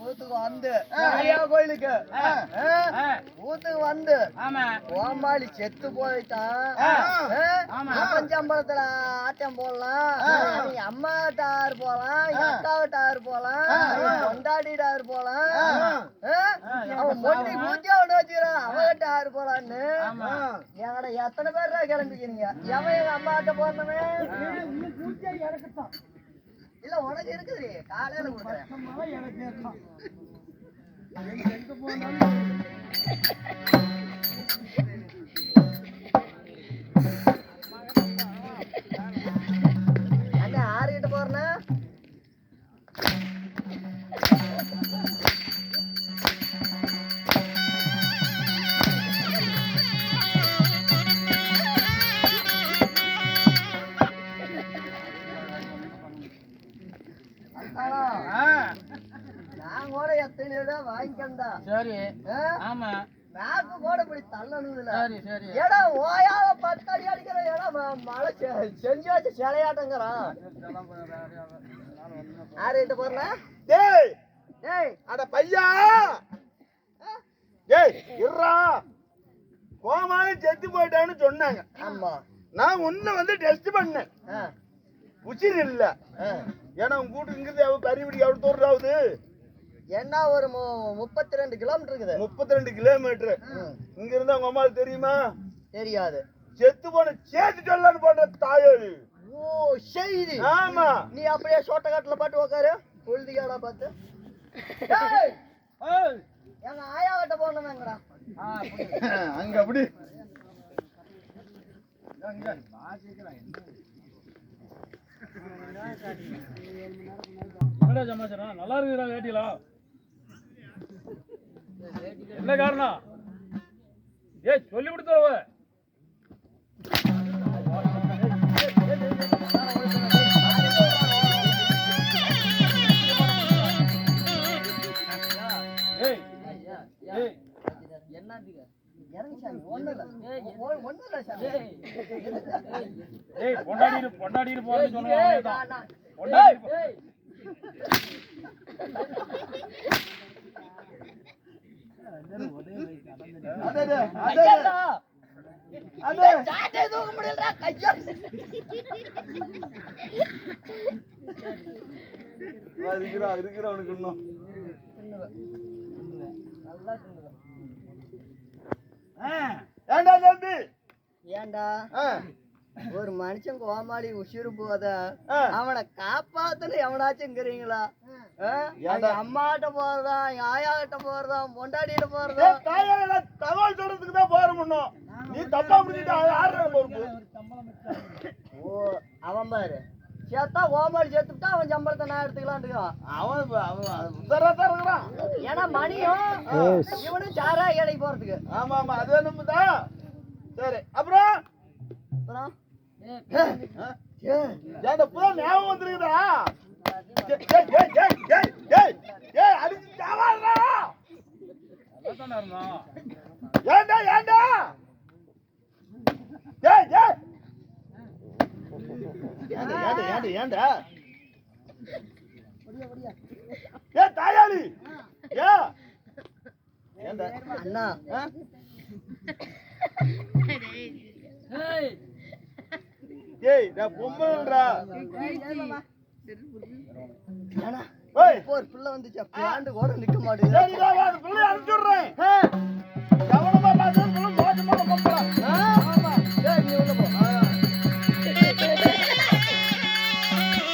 ஊத்துக்கு வந்து கோயிலுக்கு ஊத்துக்கு வந்து கோமாளி செத்து போயிட்டான். பஞ்சம்பளத்துல ஆட்டம் போடலாம், நீ அம்மா டாரு போலாம், அக்கா டாரு போலாம், கொண்டாடிடாரு போலாம், அவன் மொட்டி பூச்சி அவனு வச்சுக்கிறான் அவன் டாரு போலான்னு. எங்கட எத்தனை பேரா கிளம்பிக்கிறீங்க? எவன் எங்க அம்மாட்ட போனவன் இல்ல உனக்கு இருக்குது காலையில அண்ணா ஆறுகிட்ட போறேன்னா நான் கூட எத்தனை வாங்கிக்கண்டா. சரி ஆமா மேக்கு கூட இப்படி தள்ளணுதுல. சரி சரி ஏடா ஓயாவ 10 அடி அடிக்கிற ஏடா மழை செஞ்சு வச்ச சிலையாட்டங்கிறான். ஆறுகிட்ட போறல டேய் டேய் அட பையா டேய் இருடா. கோமாளி செத்து போயிட்டான்னு சொன்னாங்க. ஆமா நான் ஒண்ணு வந்து டெஸ்ட் பண்ணேன். உச்சிர் இல்ல. ஏன்னா உங்க கூட்டு இங்கிருந்து கறிபிடி எவ்வளவு தூரம் ஆகுது? என்ன ஒரு 32 கிலோமீட்டர் இருக்குது. 32 கிலோமீட்டர். இங்க இருந்தா உங்க அம்மாவுக்கு தெரியுமா? தெரியாது. செத்து போன சேர்த்து சொல்லன்னு போட்ட தாயோடு. ஓ செய்தி. ஆமா நீ அப்படியே சோட்ட காட்டுல பாட்டு உக்காரு பொழுதுகாடா பார்த்து. எங்க ஆயா கிட்ட போனவங்கடா அங்க அப்படி நல்லா இருக்குடா வேட்டியில. என்ன காரணம்? சொல்லி கொடுத்தவ பொண்டாடி போறது சொன்ன இருக்கிறவனுக்கு இன்னும் ஏண்டா தம்பி ஏண்டா ஒரு மனுஷன் கோமாளி உசிறு போத அவனை காப்பாத்துன்னு எவனாச்சுங்கிறீங்களா? அம்மாட்ட போறதா, ஆயா கிட்ட போறதா, பொண்டாடிட்ட போறதா? தகவல் சொல்றதுக்கு தான் போறோம். நீ தப்பா முடிஞ்சிட்டு. ஓ அவன் பாரு சேத்தா கோமாளி சேர்த்துட்டா அவன் சம்பளத்தை நான் எடுத்துக்கலான். அவன் ஏன்னா மணியும் இவனும் சாரா ஏழைக்கு போறதுக்கு. ஆமா ஆமா அது என்னதான். சரி அப்புறம் ஞாபகம் வந்துருக்குதா? ஏண்டா ஏண்டா ஏண்டா ஏ தாயாளி ஏண்டா அண்ணா ஏய் நான் பொம்பளைடா. ஒரு புள்ள வந்துச்சு பேண்ட் கூட நிக்க மாட்டேங்குது. சரி வா வா புள்ள அனுப்பிடுறேன்.